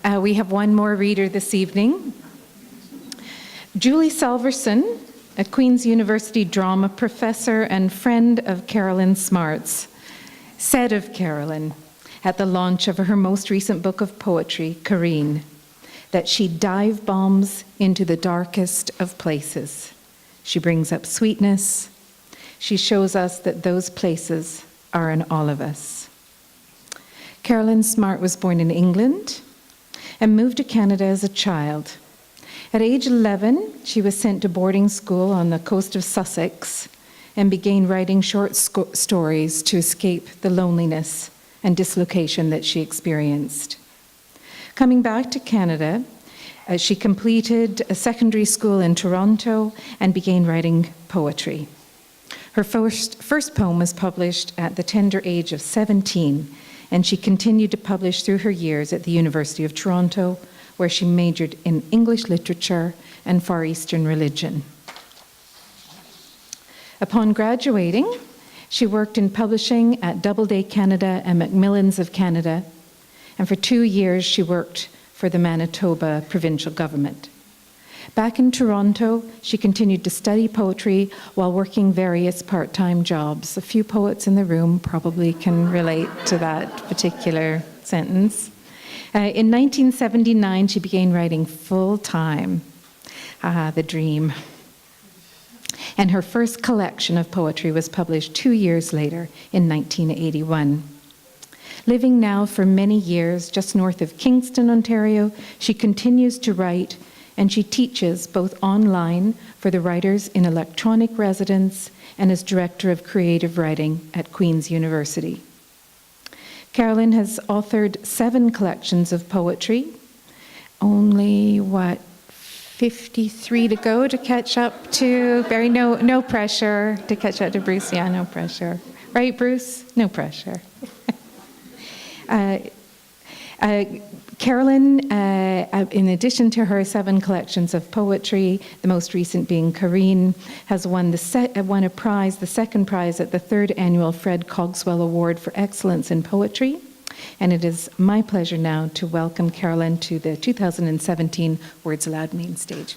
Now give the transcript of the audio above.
We have one more reader this evening. Julie Salverson, a Queen's University drama professor and friend of Carolyn Smart's, said of Carolyn at the launch of her most recent book of poetry, Careen, that she dive bombs into the darkest of places. She brings up sweetness. She shows us that those places are in all of us. Carolyn Smart was born in England and moved to Canada as a child. At age 11, she was sent to boarding school on the coast of Sussex and began writing short stories to escape the loneliness and dislocation that she experienced. Coming back to Canada, she completed a secondary school in Toronto and began writing poetry. Her first poem was published at the tender age of 17, and she continued to publish through her years at the University of Toronto, where she majored in English literature and Far Eastern religion. Upon graduating, she worked in publishing at Doubleday Canada and Macmillans of Canada, and for 2 years she worked for the Manitoba provincial government. Back in Toronto, she continued to study poetry while working various part-time jobs. A few poets in the room probably can relate to that particular sentence. In 1979, she began writing full-time. The dream. And her first collection of poetry was published 2 years later in 1981. Living now for many years just north of Kingston, Ontario, she continues to write, and she teaches both online for the Writers in Electronic Residence and as Director of Creative Writing at Queen's University. Carolyn has authored 7 collections of poetry. Only, 53 to go to catch up to Barry? No pressure to catch up to Bruce. Yeah, no pressure. Right, Bruce? No pressure. Carolyn, in addition to her 7 collections of poetry, the most recent being Careen, has won a prize, the second prize at the 3rd Annual Fred Cogswell Award for Excellence in Poetry. And it is my pleasure now to welcome Carolyn to the 2017 Words Aloud main stage.